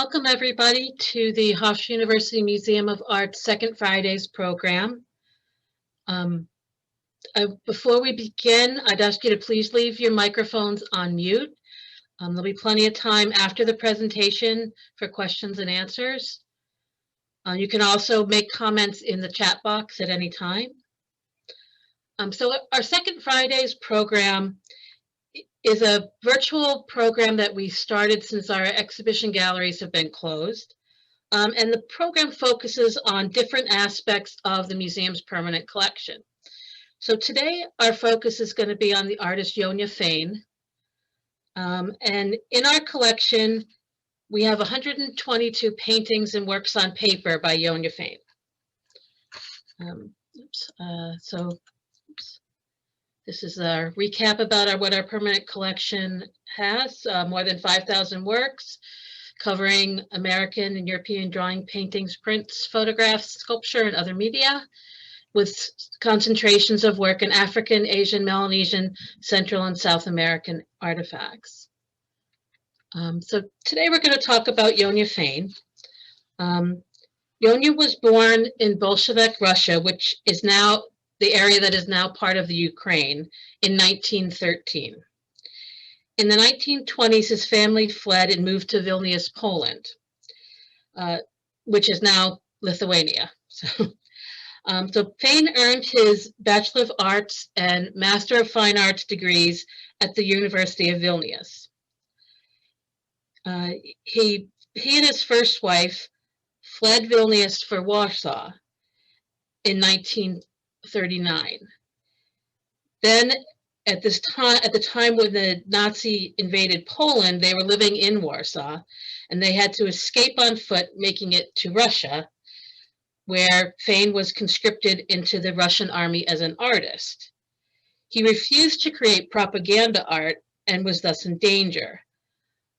Welcome everybody to the Hofstra University Museum of Art's Second Fridays program. Before we begin, I'd ask you to please leave your microphones on mute. There'll be plenty of time after the presentation for questions and answers. You can also make comments in the chat box at any time. So our Second Fridays program is a virtual program that we started since our exhibition galleries have been closed. And the program focuses on different aspects of the museum's permanent collection. So today our focus is going to be on the artist Yonia Fain. And in our collection, we have 122 paintings and works on paper by Yonia Fain. This is our recap about what our permanent collection has. More than 5,000 works covering American and European drawing, paintings, prints, photographs, sculpture, and other media, with concentrations of work in African, Asian, Melanesian, Central, and South American artifacts. So today we're going to talk about Yonia Fain. Yonia was born in Bolshevik Russia, which is now the area that is now part of the Ukraine, in 1913. In the 1920s, his family fled and moved to Vilnius, Poland, which is now Lithuania. So Fain earned his Bachelor of Arts and Master of Fine Arts degrees at the University of Vilnius. He and his first wife fled Vilnius for Warsaw in 1939. Then at the time when the Nazi invaded Poland, they were living in Warsaw, and they had to escape on foot, making it to Russia, where Fain was conscripted into the Russian army as an artist. He refused to create propaganda art and was thus in danger.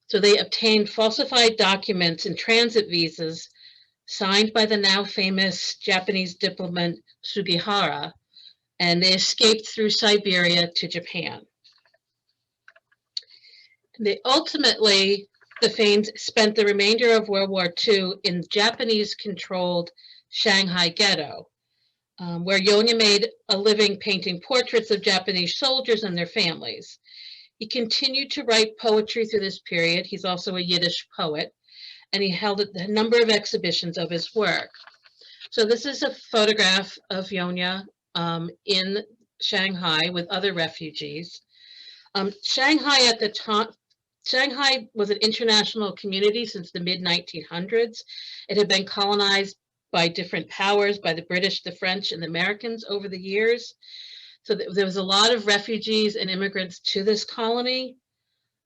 So they obtained falsified documents and transit visas signed by the now famous Japanese diplomat Sugihara, and they escaped through Siberia to Japan. Ultimately, the Fains spent the remainder of World War II in Japanese-controlled Shanghai Ghetto, where Yonia made a living painting portraits of Japanese soldiers and their families. He continued to write poetry through this period. He's also a Yiddish poet, and he held a number of exhibitions of his work. So this is a photograph of Yonia in Shanghai with other refugees. Shanghai at the time, Shanghai was an international community since the mid-1900s. It had been colonized by different powers, by the British, the French, and the Americans over the years. So there was a lot of refugees and immigrants to this colony.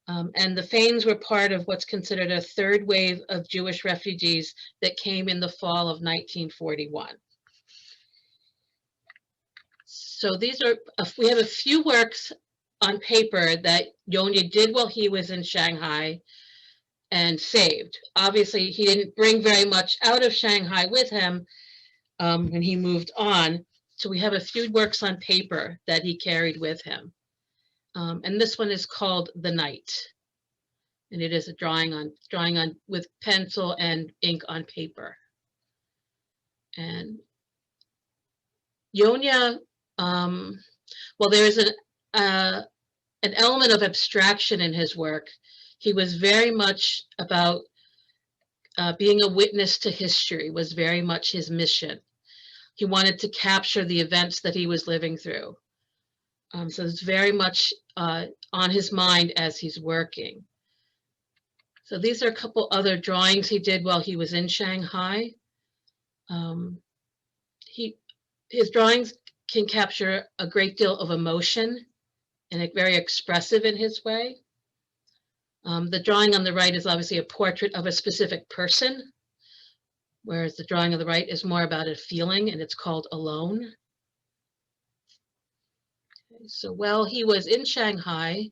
And the Fains were part of what's considered a third wave of Jewish refugees that came in the fall of 1941. So we have a few works on paper that Yonia did while he was in Shanghai and saved. Obviously, he didn't bring very much out of Shanghai with him when he moved on. So we have a few works on paper that he carried with him. And this one is called The Night. And it is a drawing on with pencil and ink on paper. And Yonia, well, there is an element of abstraction in his work. He was very much about being a witness to history, was very much his mission. He wanted to capture the events that he was living through. So it's very much on his mind as he's working. So these are a couple other drawings he did while he was in Shanghai. His drawings can capture a great deal of emotion and very expressive in his way. The drawing on the right is obviously a portrait of a specific person, whereas the drawing on the right is more about a feeling, and it's called Alone. Okay, so while he was in Shanghai,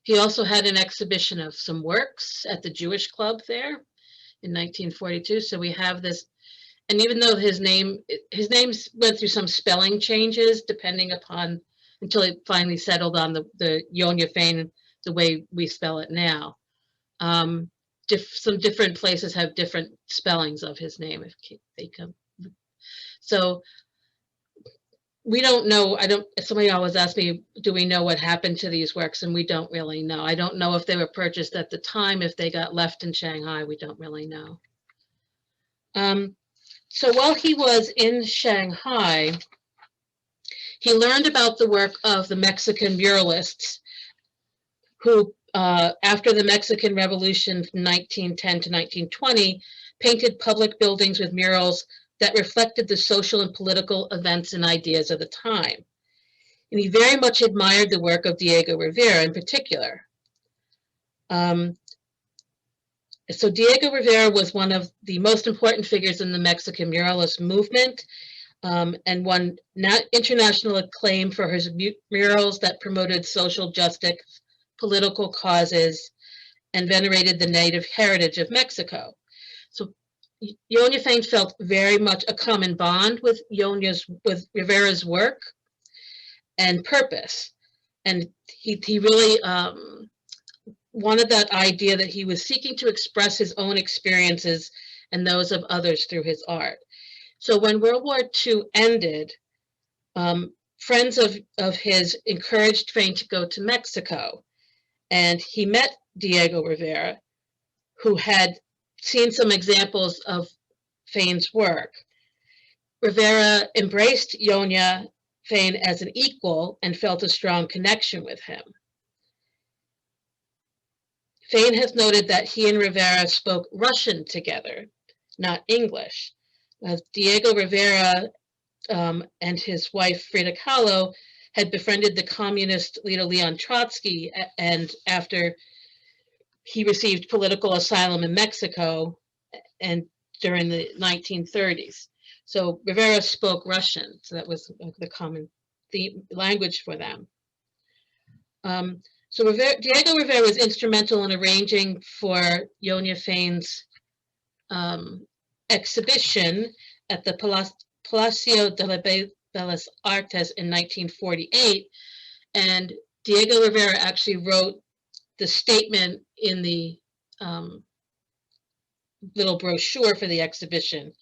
he also had an exhibition of some works at the Jewish Club there in 1942. So we have this, and even though his name went through some spelling changes depending upon, until it finally settled on the Yonia Fain, the way we spell it now. some different places have different spellings of his name if they come. So we don't know. Somebody always asks me, do we know what happened to these works? And we don't really know. I don't know if they were purchased at the time, if they got left in Shanghai. We don't really know. So while he was in Shanghai, he learned about the work of the Mexican muralists who, after the Mexican Revolution from 1910 to 1920, painted public buildings with murals that reflected the social and political events and ideas of the time. And he very much admired the work of Diego Rivera in particular. So Diego Rivera was one of the most important figures in the Mexican muralist movement, and won international acclaim for his murals that promoted social justice, political causes, and venerated the native heritage of Mexico. So Yonia Fain felt very much a common bond with Rivera's work and purpose. And he really wanted that idea that he was seeking to express his own experiences and those of others through his art. So when World War II ended, friends of his encouraged Fain to go to Mexico. And he met Diego Rivera, who had seen some examples of Fain's work. Rivera embraced Yonia Fain as an equal and felt a strong connection with him. Fain has noted that he and Rivera spoke Russian together, not English. Diego Rivera and his wife Frida Kahlo had befriended the communist leader Leon Trotsky, and after he received political asylum in Mexico and during the 1930s. So Rivera spoke Russian, so that was the common language for them. So Diego Rivera was instrumental in arranging for Yonia Fain's exhibition at the Palacio de las Bellas Artes in 1948, and Diego Rivera actually wrote the statement in the little brochure for the exhibition,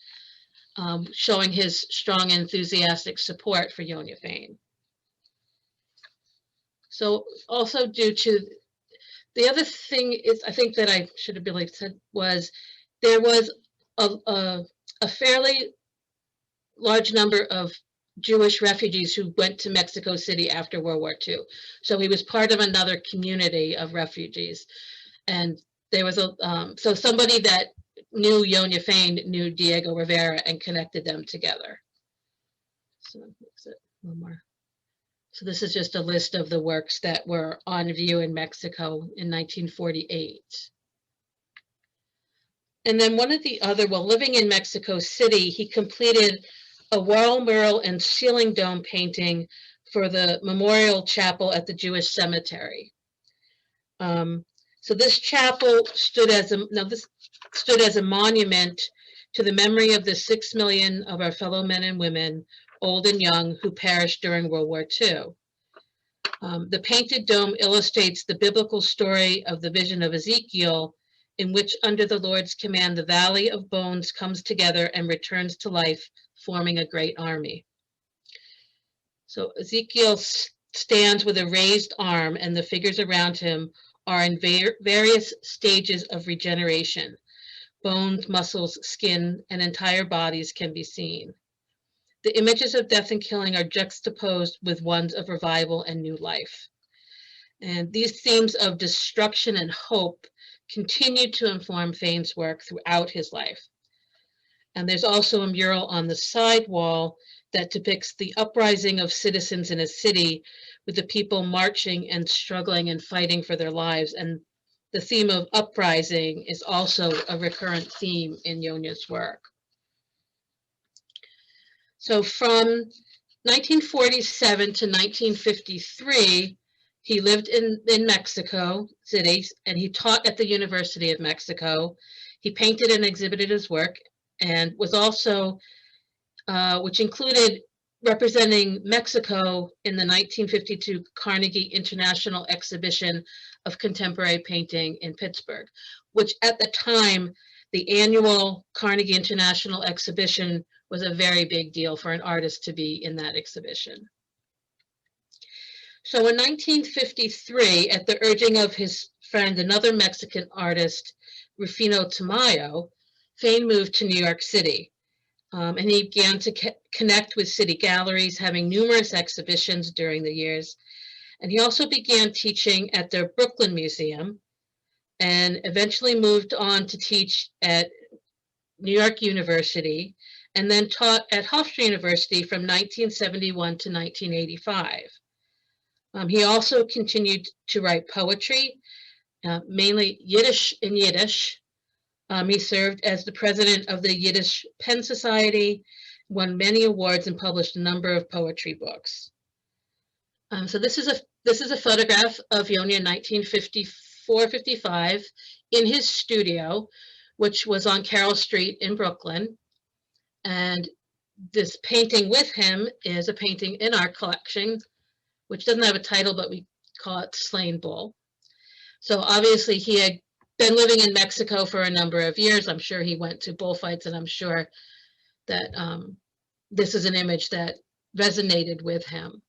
showing his strong, enthusiastic support for Yonia Fain. So also due to, the other thing is, I think that I should have really said, was there was a fairly large number of Jewish refugees who went to Mexico City after World War II. So he was part of another community of refugees. And there was so somebody that knew Yonia Fain knew Diego Rivera and connected them together. So that's it, one more. So this is just a list of the works that were on view in Mexico in 1948. And then one of the other, while living in Mexico City, he completed a wall mural and ceiling dome painting for the memorial chapel at the Jewish cemetery. So this chapel stood as a monument to the memory of the 6 million of our fellow men and women, old and young, who perished during World War II. The painted dome illustrates the biblical story of the vision of Ezekiel, in which under the Lord's command, the valley of bones comes together and returns to life, forming a great army. So Ezekiel stands with a raised arm, and the figures around him are in various stages of regeneration. Bones, muscles, skin, and entire bodies can be seen. The images of death and killing are juxtaposed with ones of revival and new life. And these themes of destruction and hope continued to inform Fain's work throughout his life. And there's also a mural on the side wall that depicts the uprising of citizens in a city, with the people marching and struggling and fighting for their lives. And the theme of uprising is also a recurrent theme in Yonia's work. So from 1947 to 1953, he lived in Mexico City, and he taught at the University of Mexico. He painted and exhibited his work, and was also, which included representing Mexico in the 1952 Carnegie International Exhibition of Contemporary Painting in Pittsburgh. which at the time, the annual Carnegie International exhibition was a very big deal for an artist to be in that exhibition. So in 1953, at the urging of his friend, another Mexican artist, Rufino Tamayo, Fain moved to New York City. And he began to connect with city galleries, having numerous exhibitions during the years. And he also began teaching at the Brooklyn Museum and eventually moved on to teach at New York University and then taught at Hofstra University from 1971 to 1985. He also continued to write poetry, mainly Yiddish in Yiddish. He served as the president of the Yiddish Pen Society, won many awards, and published a number of poetry books. So this is a photograph of Yonia in 1954-55 in his studio, which was on Carroll Street in Brooklyn. And this painting with him is a painting in our collection, which doesn't have a title, but we call it Slain Bull. So obviously he had been living in Mexico for a number of years. I'm sure he went to bullfights, and I'm sure that this is an image that resonated with him.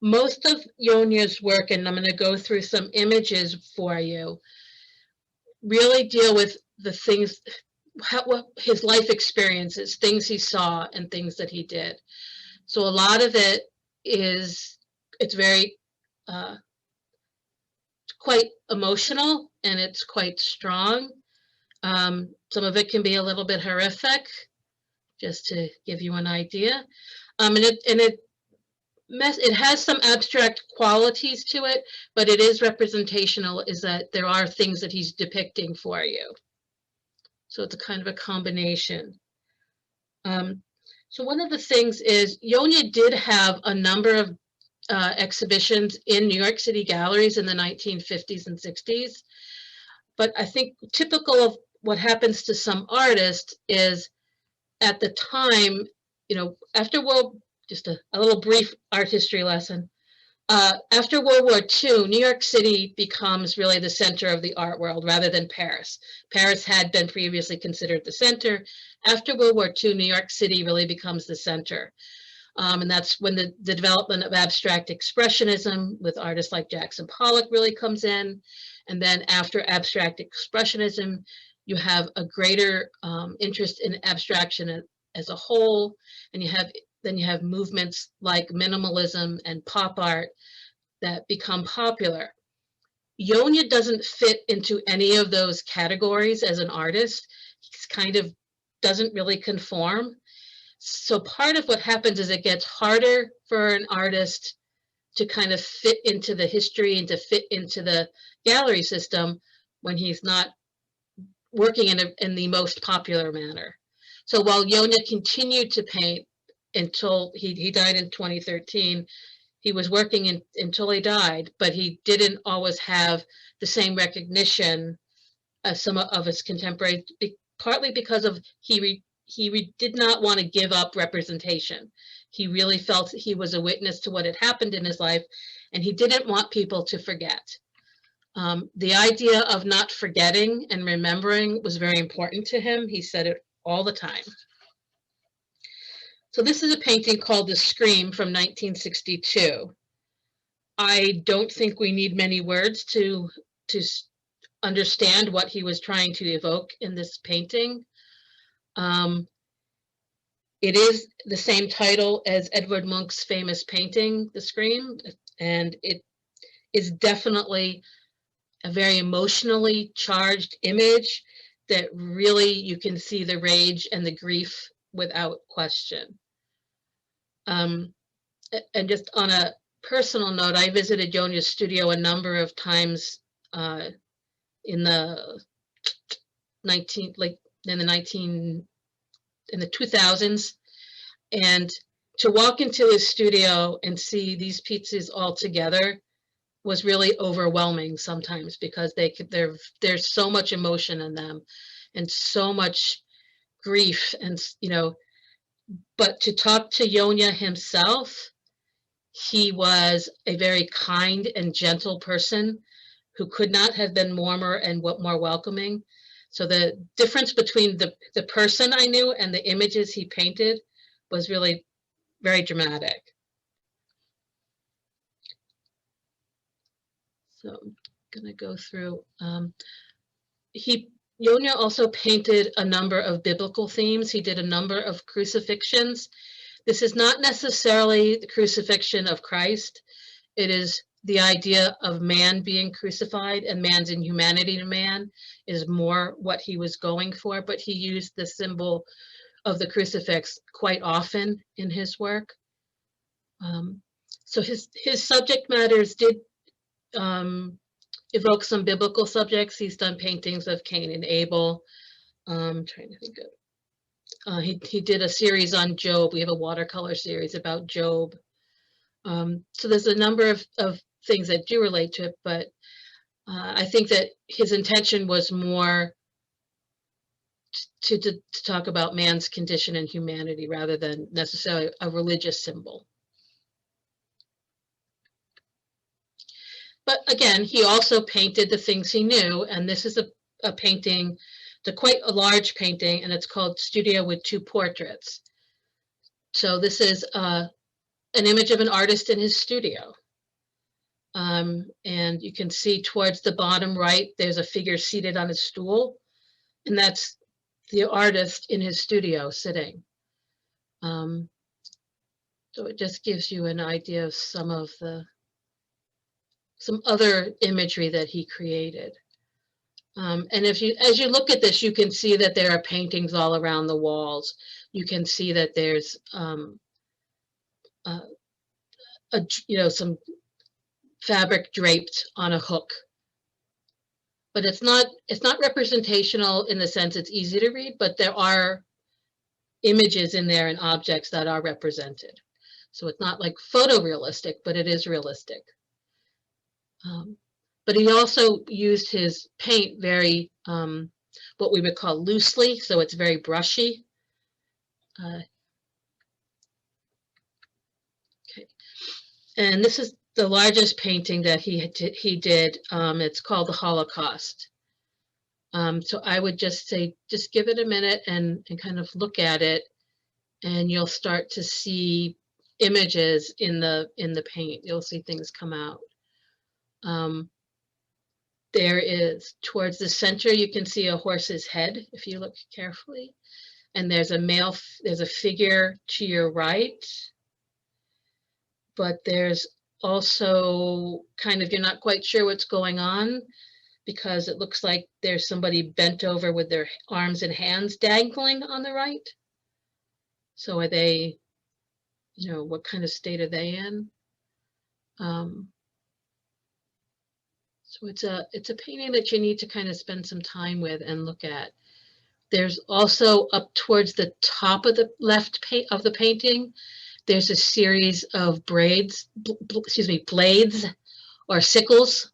Most of Yonia's work, and I'm going to go through some images for you, really deal with the things, what his life experiences, things he saw and things that he did. So a lot of it it's very quite emotional, and it's quite strong. Some of it can be a little bit horrific, just to give you an idea. And it has some abstract qualities to it, but it is representational, is that there are things that he's depicting for you. So it's a kind of a combination. So one of the things is Yonia did have a number of exhibitions in New York City galleries in the 1950s and 60s. But I think typical of what happens to some artists is at the time, after just a little brief art history lesson. After World War II, New York City becomes really the center of the art world rather than Paris. Paris had been previously considered the center. After World War II, New York City really becomes the center. And that's when the development of abstract expressionism with artists like Jackson Pollock really comes in. And then after abstract expressionism, you have a greater interest in abstraction as a whole. And then you have movements like minimalism and pop art that become popular. Yonia doesn't fit into any of those categories as an artist. He's kind of doesn't really conform. So part of what happens is it gets harder for an artist to kind of fit into the history and to fit into the gallery system when he's not working in the most popular manner. So while Yonia continued to paint until he died in 2013, he was working until he died, but he didn't always have the same recognition as some of his contemporaries, partly because of he did not want to give up representation. He really felt he was a witness to what had happened in his life, and he didn't want people to forget. The idea of not forgetting and remembering was very important to him. He said it all the time. So this is a painting called The Scream from 1962. I don't think we need many words to understand what he was trying to evoke in this painting. It is the same title as Edvard Munch's famous painting, The Scream, and it is definitely a very emotionally charged image that really you can see the rage and the grief without question. And just on a personal note, I visited Yonia's studio a number of times in the 2000s, and to walk into his studio and see these pieces all together was really overwhelming sometimes, because there's so much emotion in them and so much grief, and but to talk to Yonia himself, he was a very kind and gentle person who could not have been warmer and more welcoming. So the difference between the person I knew and the images he painted was really very dramatic. So I'm gonna go through. Yonia also painted a number of biblical themes. He did a number of crucifixions. This is not necessarily the crucifixion of Christ. It is the idea of man being crucified, and man's inhumanity to man is more what he was going for, but he used the symbol of the crucifix quite often in his work. So his subject matters did evoke some biblical subjects. He's done paintings of Cain and Abel. I'm trying to think of, he did a series on Job. We have a watercolor series about Job. So there's a number of things that do relate to it, but I think that his intention was more to talk about man's condition and humanity rather than necessarily a religious symbol. But again, he also painted the things he knew, and this is a painting, quite a large painting, and it's called Studio with Two Portraits. So this is an image of an artist in his studio. And you can see towards the bottom right, there's a figure seated on a stool, and that's the artist in his studio sitting. So it just gives you an idea of some other imagery that he created. And as you look at this, you can see that there are paintings all around the walls. You can see that there's some fabric draped on a hook, but it's not representational in the sense it's easy to read, but there are images in there and objects that are represented. So it's not like photorealistic, but it is realistic. But he also used his paint very, what we would call loosely, so it's very brushy. Okay, and this is the largest painting that he did. It's called the Holocaust. So I would just say, just give it a minute and kind of look at it, and you'll start to see images in the paint. You'll see things come out. There is, towards the center, you can see a horse's head if you look carefully, and there's a figure to your right, but there's also kind of, you're not quite sure what's going on because it looks like there's somebody bent over with their arms and hands dangling on the right. So are they, what kind of state are they in? So it's a painting that you need to kind of spend some time with and look at. There's also up towards the top of the left of the painting, there's a series of blades or sickles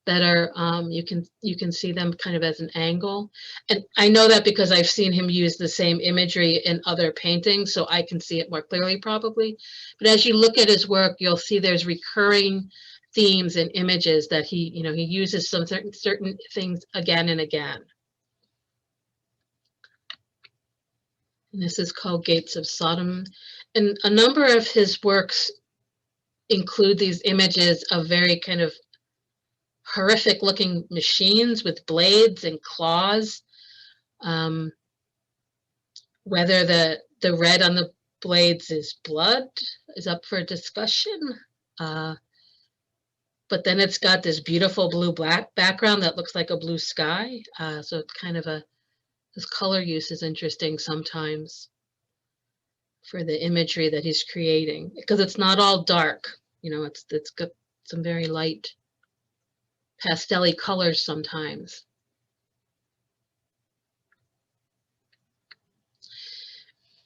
that are, you can see them kind of as an angle. And I know that because I've seen him use the same imagery in other paintings, so I can see it more clearly probably. But as you look at his work, you'll see there's recurring themes and images that he uses some certain things again and again. And this is called Gates of Sodom. And a number of his works include these images of very kind of horrific looking machines with blades and claws. Whether the red on the blades is blood is up for discussion. But then it's got this beautiful blue-black background that looks like a blue sky. So it's kind of this color use is interesting sometimes for the imagery that he's creating, because it's not all dark. It's got some very light pastel-y colors sometimes.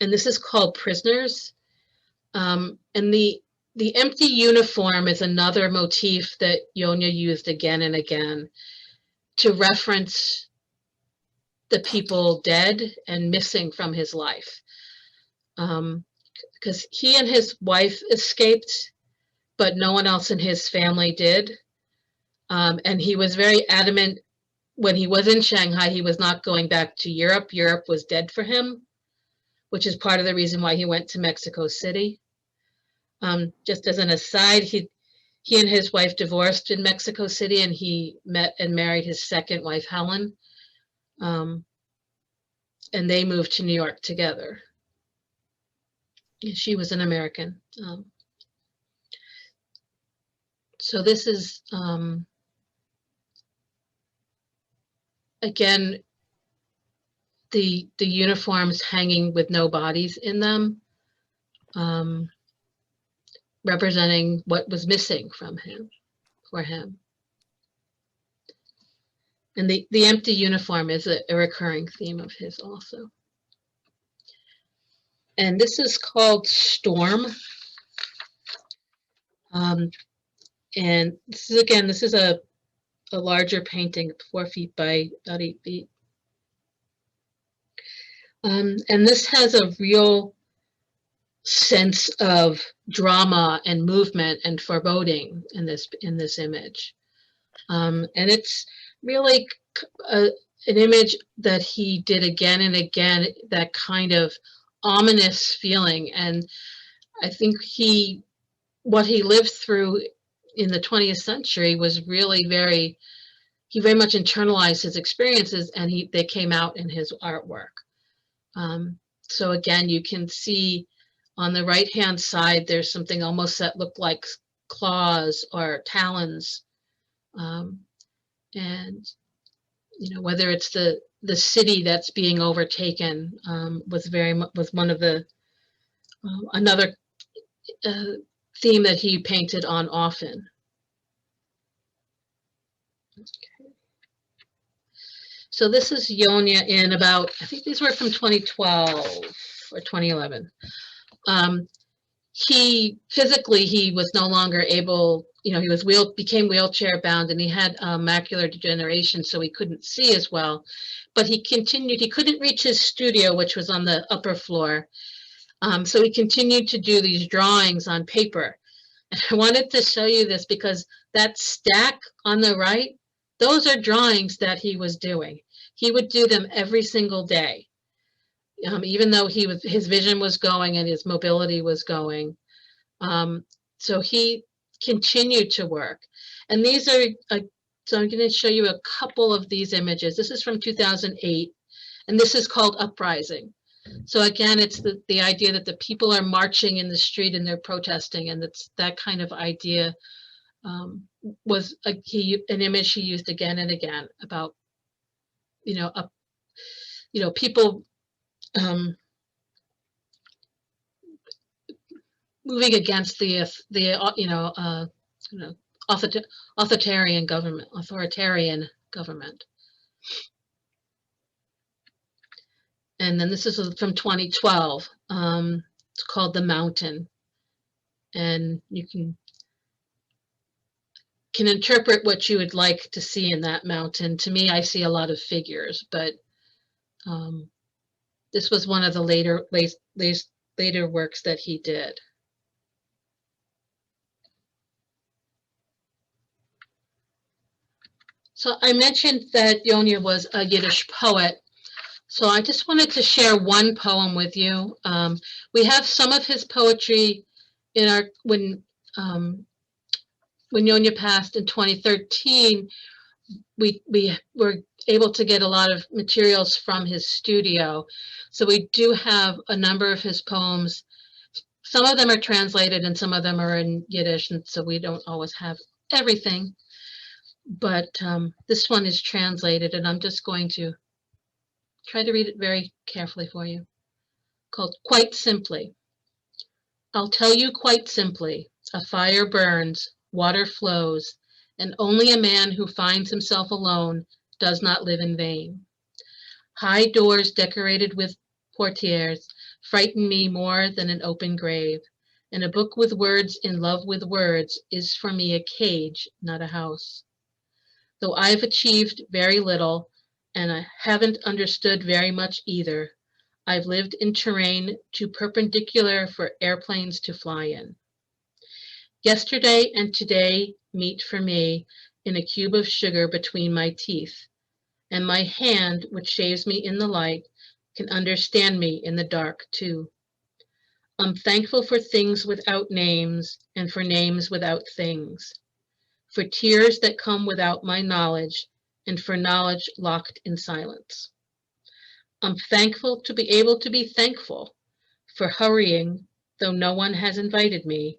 And this is called Prisoners. And the empty uniform is another motif that Yonia used again and again to reference the people dead and missing from his life. Because he and his wife escaped, but no one else in his family did. And he was very adamant when he was in Shanghai, he was not going back to Europe. Europe was dead for him, which is part of the reason why he went to Mexico City. Just as an aside, he and his wife divorced in Mexico City, and he met and married his second wife, Helen, and they moved to New York together. She was an American. So this is, again, the uniforms hanging with no bodies in them, representing what was missing from him, for him. And the empty uniform is a recurring theme of his also. And this is called Storm. And this is, again, this is a larger painting, 4 feet by about 8 feet. And this has a real sense of drama and movement and foreboding in this image. And it's really an image that he did again and again, that kind of ominous feeling. And I think what he lived through in the 20th century was really he very much internalized his experiences, and they came out in his artwork. So again, you can see on the right-hand side, there's something almost that looked like claws or talons. And, you know, whether it's the city that's being overtaken, was one of the, another theme that he painted on often. Okay. So this is Yonia in about, I think these were from 2012 or 2011. He was no longer able, you know, he became wheelchair bound, and he had macular degeneration, so he couldn't see as well. But he couldn't reach his studio, which was on the upper floor. So he continued to do these drawings on paper. And I wanted to show you this because that stack on the right, those are drawings that he was doing. He would do them every single day. Even though his vision was going and his mobility was going. So he continued to work. And these are, so I'm going to show you a couple of these images. This is from 2008, and this is called Uprising. So again, it's the idea that the people are marching in the street and they're protesting, and it's that kind of idea. Was an image he used again and again about, people moving against the authoritarian government. And then this is from 2012. It's called The Mountain, and you can interpret what you would like to see in that mountain. To me, I see a lot of figures, but this was one of the later works that he did. So I mentioned that Yonia was a Yiddish poet. So I just wanted to share one poem with you. We have some of his poetry in when Yonia passed in 2013, we were able to get a lot of materials from his studio. So we do have a number of his poems. Some of them are translated and some of them are in Yiddish, and so we don't always have everything. But this one is translated, and I'm just going to try to read it very carefully for you. Called Quite Simply. I'll tell you quite simply, a fire burns, water flows, and only a man who finds himself alone does not live in vain. High doors decorated with portieres frighten me more than an open grave, and a book with words in love with words is for me a cage, not a house. Though I've achieved very little, and I haven't understood very much either, I've lived in terrain too perpendicular for airplanes to fly in. Yesterday and today meet for me, in a cube of sugar between my teeth, and my hand, which shaves me in the light, can understand me in the dark too. I'm thankful for things without names and for names without things, for tears that come without my knowledge and for knowledge locked in silence. I'm thankful to be able to be thankful, for hurrying, though no one has invited me,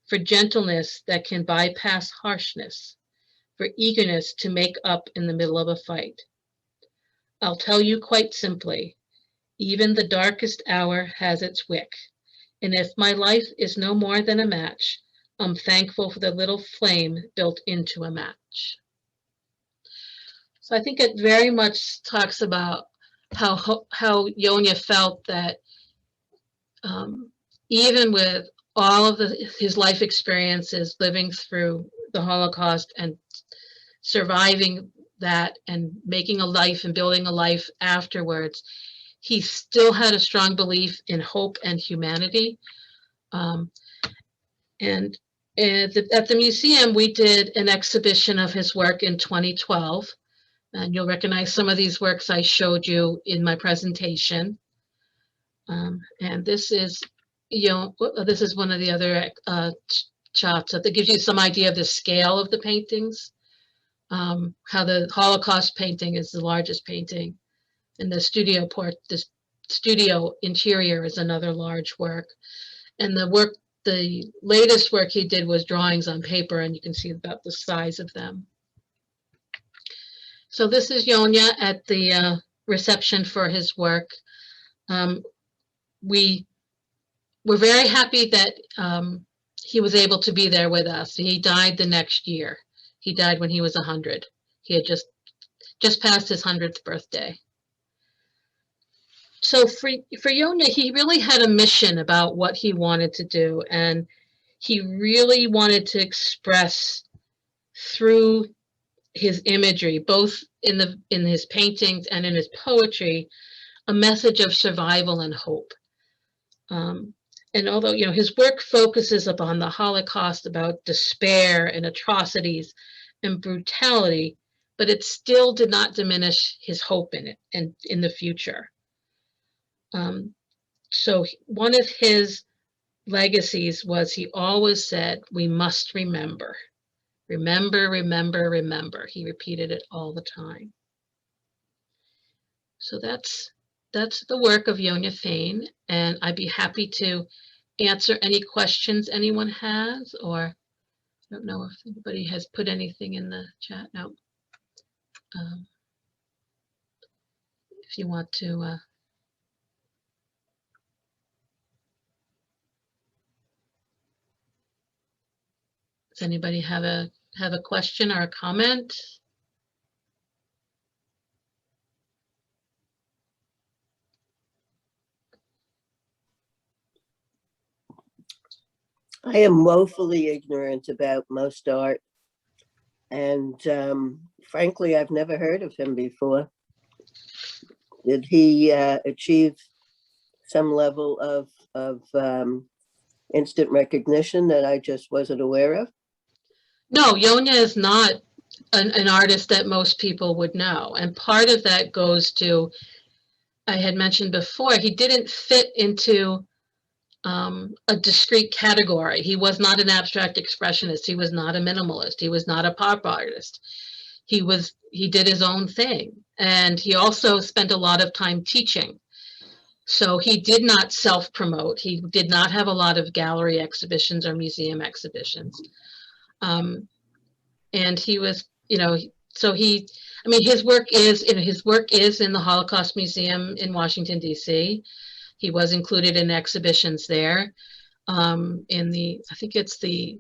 for gentleness that can bypass harshness, for eagerness to make up in the middle of a fight. I'll tell you quite simply, even the darkest hour has its wick, and if my life is no more than a match, I'm thankful for the little flame built into a match. So I think it very much talks about how Yonia felt that even with all of his life experiences, living through the Holocaust and surviving that and making a life and building a life afterwards, he still had a strong belief in hope and humanity. And at the museum, we did an exhibition of his work in 2012. And you'll recognize some of these works I showed you in my presentation. And this is, this is one of the other shots that gives you some idea of the scale of the paintings. How the Holocaust painting is the largest painting, and the studio interior is another large work. And the latest work he did was drawings on paper, and you can see about the size of them. So this is Yonia at the reception for his work. We were very happy that he was able to be there with us. He died the next year. He died when he was 100. He had just passed his 100th birthday. So for Yonia, he really had a mission about what he wanted to do, and he really wanted to express through his imagery, both in his paintings and in his poetry, a message of survival and hope. And although his work focuses upon the Holocaust, about despair and atrocities and brutality, but it still did not diminish his hope in it and in the future. So one of his legacies was he always said, "We must remember. Remember, remember, remember." He repeated it all the time. So that's the work of Yonia Fain, and I'd be happy to answer any questions anyone has, or I don't know if anybody has put anything in the chat. No. If you want to does anybody have a question or a comment? I am woefully ignorant about most art, and frankly, I've never heard of him before. Did he achieve some level of instant recognition that I just wasn't aware of? No, Yonia is not an artist that most people would know, and part of that goes to, I had mentioned before, he didn't fit into a discrete category. He was not an abstract expressionist. He was not a minimalist. He was not a pop artist. He did his own thing. And he also spent a lot of time teaching. So he did not self-promote. He did not have a lot of gallery exhibitions or museum exhibitions. And he was, so his work is in the Holocaust Museum in Washington, D.C. He was included in exhibitions there. I think it's I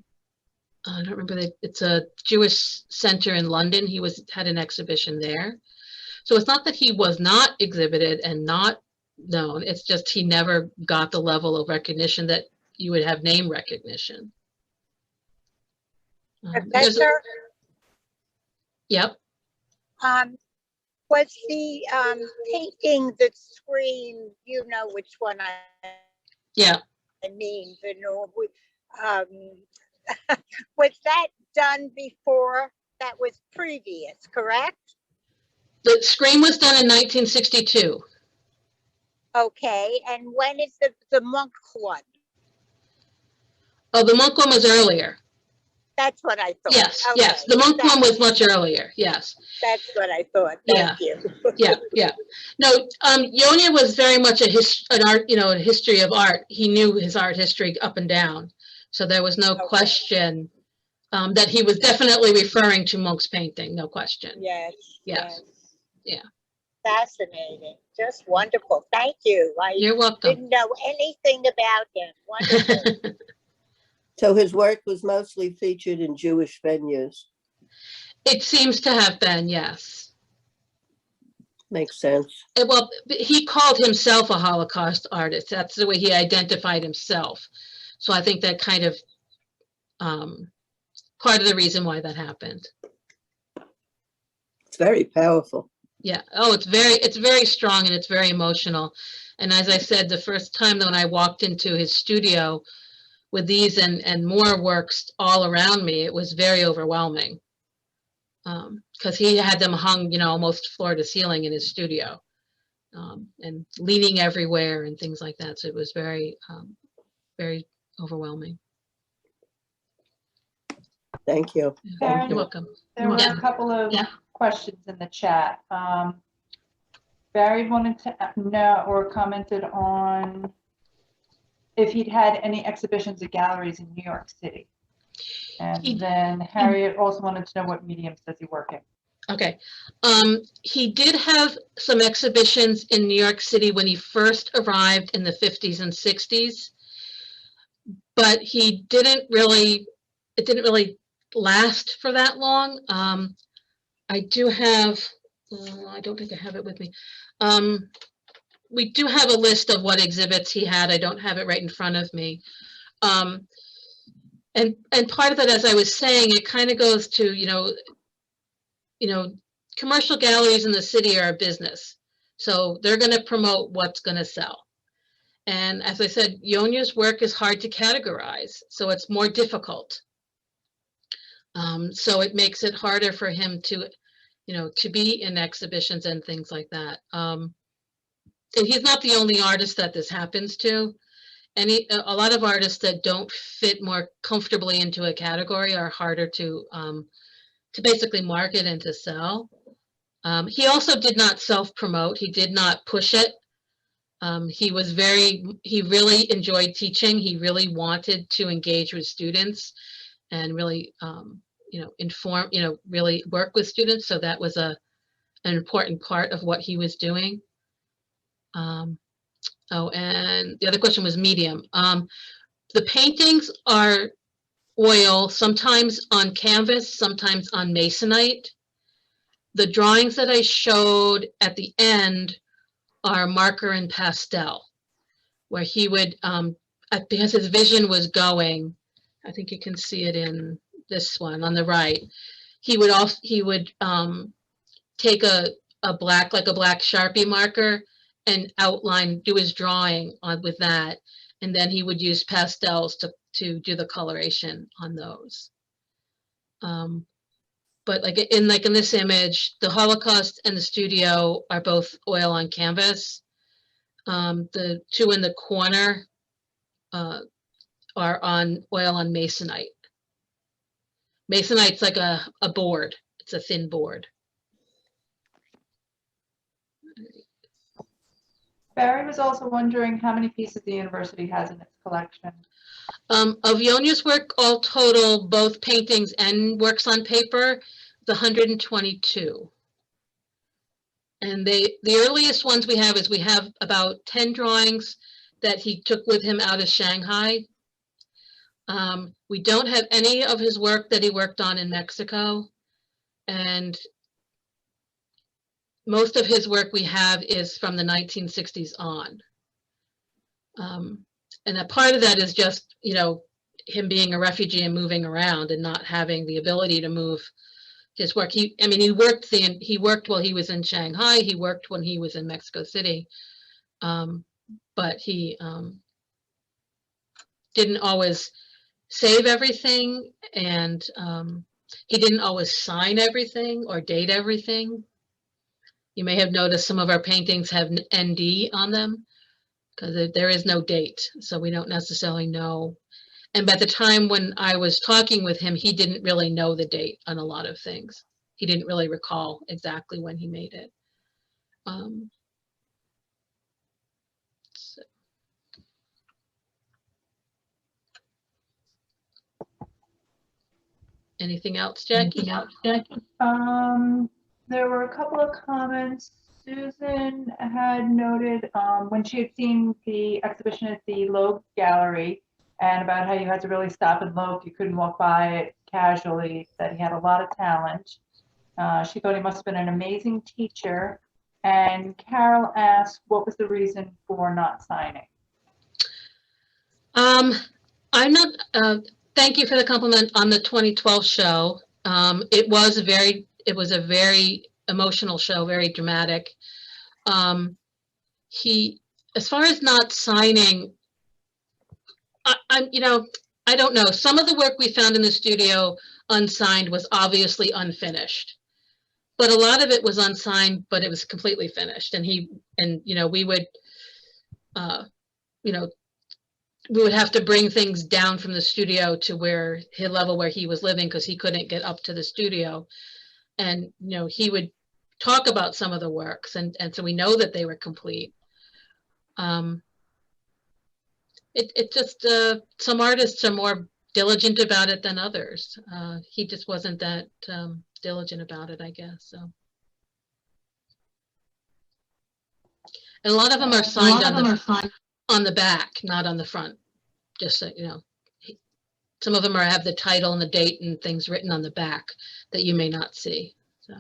don't remember, it's a Jewish center in London. He had an exhibition there. So it's not that he was not exhibited and not known. It's just he never got the level of recognition that you would have name recognition. Professor? Yep. Was the painting that screamed, you know which one Yeah. I mean, was that done before that was previous, correct? The Scream was done in 1962. Okay, and when is the monk one? Oh, the monk one was earlier. That's what I thought. Yes, Okay, yes. The monk one was much earlier. Yes. That's what I thought. Yeah. Thank you. Yeah. No, Yonia was very much an art, a history of art. He knew his art history up and down. So there was no Okay. question that he was definitely referring to Munch's painting. No question. Yes. Yes. Yeah. Fascinating. Just wonderful. Thank you. I You're welcome. didn't know anything about him. Wonderful. So his work was mostly featured in Jewish venues. It seems to have been, yes. Makes sense. Well, he called himself a Holocaust artist. That's the way he identified himself. So I think that kind of part of the reason why that happened. It's very powerful. Yeah. Oh, it's very strong and it's very emotional. And as I said, the first time that when I walked into his studio with these and more works all around me, it was very overwhelming. Because he had them hung, almost floor to ceiling in his studio, and leaning everywhere and things like that. So it was very, very overwhelming. Thank you. Karen, You're welcome. there were Yeah. a couple of Yeah. questions in the chat. Barry wanted to know or commented on if he'd had any exhibitions at galleries in New York City. And then Harriet also wanted to know what mediums does he work in. Okay. He did have some exhibitions in New York City when he first arrived in the 50s and 60s, but it didn't really last for that long. I do have, I don't think I have it with me. We do have a list of what exhibits he had. I don't have it right in front of me. And part of that, as I was saying, it kind of goes to, commercial galleries in the city are a business. So they're going to promote what's going to sell. And as I said, Yonia's work is hard to categorize, so it's more difficult. So it makes it harder for him to, to be in exhibitions and things like that. And he's not the only artist that this happens to. A lot of artists that don't fit more comfortably into a category are harder to basically market and to sell. He also did not self-promote. He did not push it. He really enjoyed teaching. He really wanted to engage with students and really, inform, really work with students. So that was an important part of what he was doing. Oh, and the other question was medium. The paintings are oil, sometimes on canvas, sometimes on masonite. The drawings that I showed at the end are marker and pastel, where he would, because his vision was going, I think you can see it in this one on the right. He would take a black Sharpie marker and do his drawing with that, and then he would use pastels to do the coloration on those. But like in this image, the Holocaust and the studio are both oil on canvas. The two in the corner are on oil on masonite. Masonite's like a board. It's a thin board. Barry was also wondering how many pieces the university has in its collection. Of Yonia's work, all total, both paintings and works on paper, the 122. And the earliest ones we have about 10 drawings that he took with him out of Shanghai. We don't have any of his work that he worked on in Mexico. And most of his work we have is from the 1960s on. And a part of that is just, him being a refugee and moving around and not having the ability to move his work. He worked while he was in Shanghai. He worked when he was in Mexico City. But he didn't always save everything. And He didn't always sign everything or date everything. You may have noticed some of our paintings have ND on them because there is no date, so we don't necessarily know. And by the time when I was talking with him, he didn't really know the date on a lot of things. He didn't really recall exactly when he made it. So. Anything else, Jackie? There were a couple of comments. Susan had noted when she had seen the exhibition at the Loeb Gallery and about how you had to really stop and look, you couldn't walk by it casually, that he had a lot of talent. She thought he must have been an amazing teacher. And Carol asked, what was the reason for not signing? I'm not, thank you for the compliment on the 2012 show. It was a very emotional show, very dramatic. As far as not signing, I don't know. Some of the work we found in the studio unsigned was obviously unfinished, but a lot of it was unsigned, but it was completely finished. And we would, we would have to bring things down from the studio to his level where he was living because he couldn't get up to the studio. And, he would talk about some of the works. And so we know that they were complete. It just, some artists are more diligent about it than others. He just wasn't that diligent about it, I guess. So. And a lot of them are signed on the back, not on the front. Just so you know, some of them have the title and the date and things written on the back that you may not see. So.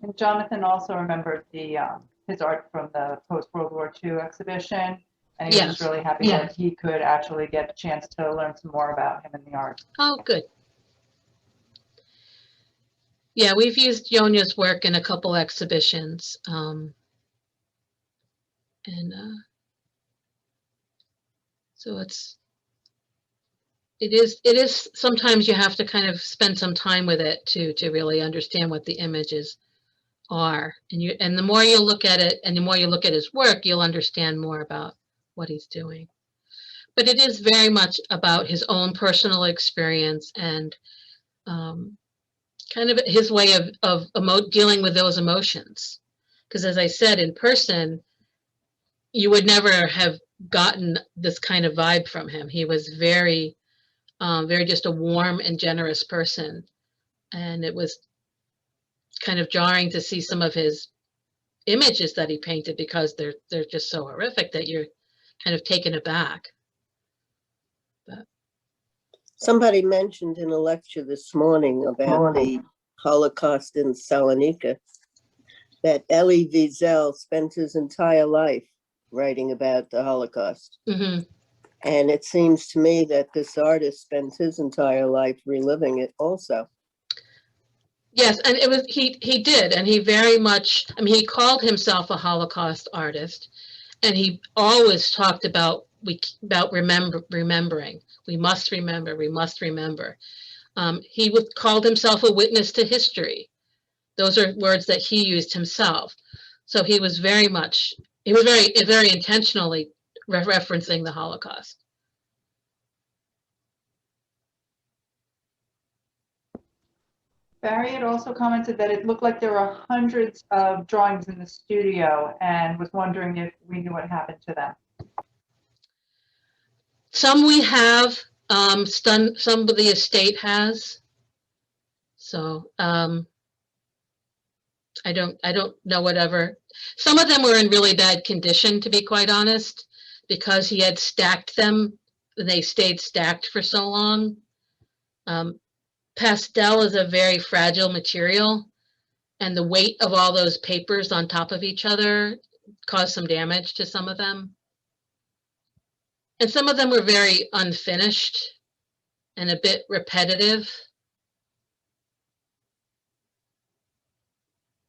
And Jonathan also remembered his art from the post-World War II exhibition, and he was just really happy that he could actually get a chance to learn some more about him and the art. Oh, good. Yeah, we've used Yonia's work in a couple exhibitions. So it is sometimes you have to kind of spend some time with it to really understand what the images are. And the more you look at it and the more you look at his work, you'll understand more about what he's doing. But it is very much about his own personal experience and kind of his way of dealing with those emotions. Because as I said, in person, you would never have gotten this kind of vibe from him. He was very, very just a warm and generous person. And it was kind of jarring to see some of his images that he painted because they're just so horrific that you're kind of taken aback. But. Somebody mentioned in a lecture this morning about the Holocaust in Salonika that Elie Wiesel spent his entire life writing about the Holocaust. Mm-hmm. And it seems to me that this artist spent his entire life reliving it also. Yes, and he did, and he very much, he called himself a Holocaust artist, and he always talked about remembering. We must remember, we must remember. He called himself a witness to history. Those are words that he used himself. So he was very intentionally referencing the Holocaust. Barry had also commented that it looked like there were hundreds of drawings in the studio and was wondering if we knew what happened to them. Some we have, some of the estate has. So I don't know whatever. Some of them were in really bad condition, to be quite honest, because he had stacked them. They stayed stacked for so long. Pastel is a very fragile material, and the weight of all those papers on top of each other caused some damage to some of them. And some of them were very unfinished and a bit repetitive.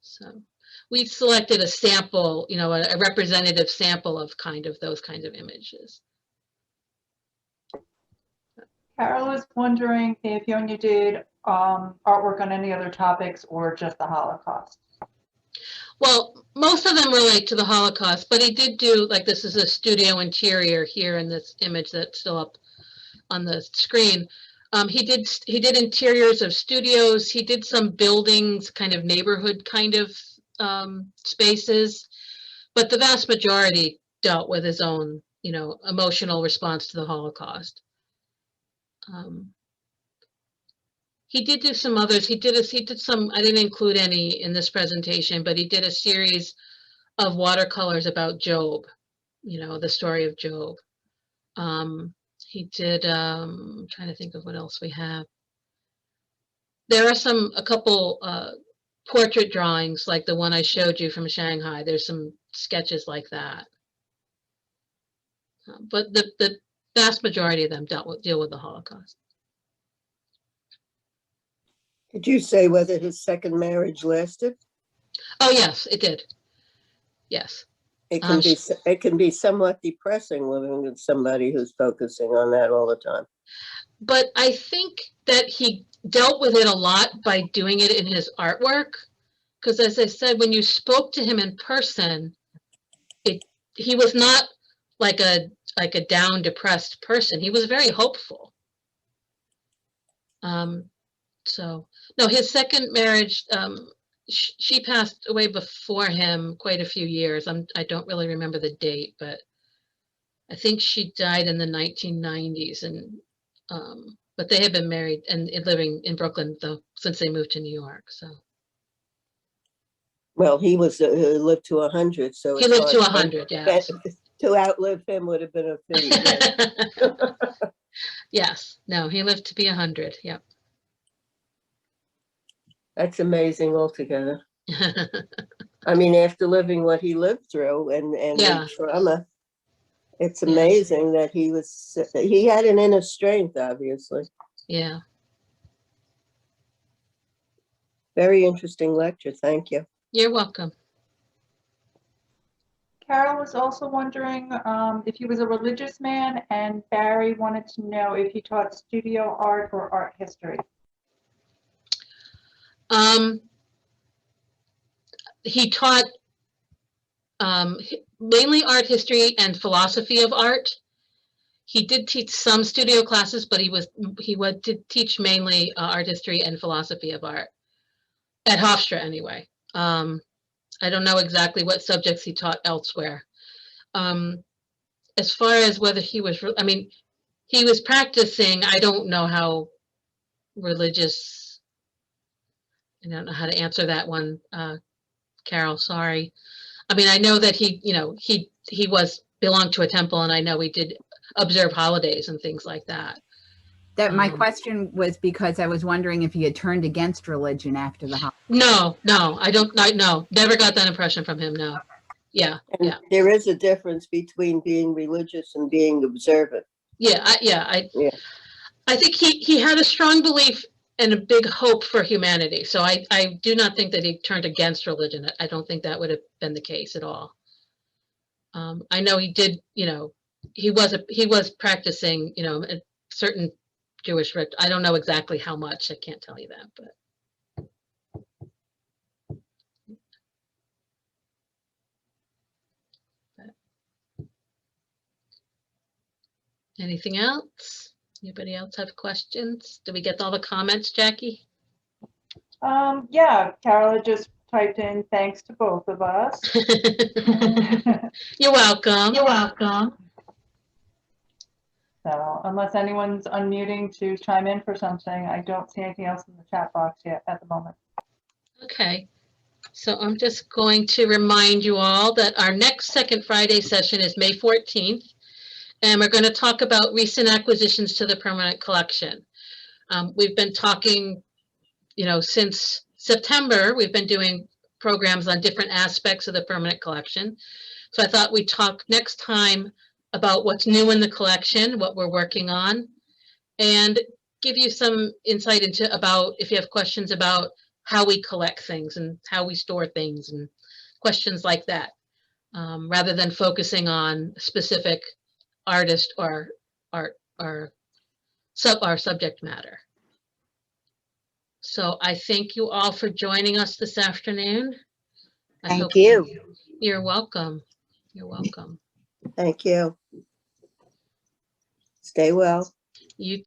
So we selected a sample, a representative sample of those kinds of images. Carol was wondering if Yonia did artwork on any other topics or just the Holocaust. Well, most of them relate to the Holocaust, but he did do, like, this is a studio interior here in this image that's still up on the screen. He did interiors of studios. He did some buildings, kind of neighborhood kind of spaces, but the vast majority dealt with his own, emotional response to the Holocaust. He did do some others. He did some, I didn't include any in this presentation, but he did a series of watercolors about Job, the story of Job. He did, I'm trying to think of what else we have. There are a couple portrait drawings like the one I showed you from Shanghai. There's some sketches like that. But the vast majority of them deal with the Holocaust. Did you say whether his second marriage lasted? Oh, yes, it did. Yes. It can be somewhat depressing living with somebody who's focusing on that all the time. But I think that he dealt with it a lot by doing it in his artwork. Because as I said, when you spoke to him in person, he was not like a down, depressed person. He was very hopeful. So no, his second marriage, she passed away before him quite a few years. I don't really remember the date, but I think she died in the 1990s, and but they had been married and living in Brooklyn though since they moved to New York. So. Well, he lived to 100, so he lived to 100. Yes. To outlive him would have been a feat. Yes. Yes. No, he lived to be 100. Yep. That's amazing altogether. I mean, after living what he lived through and Yeah. the trauma, it's amazing that he had an inner strength, obviously. Yeah. Very interesting lecture. Thank you. You're welcome. Carol was also wondering if he was a religious man, and Barry wanted to know if he taught studio art or art history. He taught mainly art history and philosophy of art. He did teach some studio classes, but he did teach mainly art history and philosophy of art at Hofstra anyway. I don't know exactly what subjects he taught elsewhere. As far as whether he was, he was practicing. I don't know how religious. I don't know how to answer that one, Carol. Sorry. I know that he belonged to a temple, and I know he did observe holidays and things like that. That my question was because I was wondering if he had turned against religion after the holiday. No, never got that impression from him. No. Yeah. And yeah. There is a difference between being religious and being observant. I think he had a strong belief and a big hope for humanity. So I do not think that he turned against religion. I don't think that would have been the case at all. I know he did, he was practicing, a certain Jewish rite. I don't know exactly how much. I can't tell you that, but. Anything else? Anybody else have questions? Did we get all the comments, Jackie? Yeah, Carol just typed in thanks to both of us. You're welcome. You're welcome. So unless anyone's unmuting to chime in for something, I don't see anything else in the chat box yet at the moment. Okay. So I'm just going to remind you all that our next Second Friday session is May 14th. And we're going to talk about recent acquisitions to the permanent collection. We've been talking, since September, we've been doing programs on different aspects of the permanent collection. So I thought we'd talk next time about what's new in the collection, what we're working on, and give you some insight into if you have questions about how we collect things and how we store things and questions like that, rather than focusing on specific artist or art or our subject matter. So I thank you all for joining us this afternoon. Thank you. You're welcome. You're welcome. Thank you. Stay well. You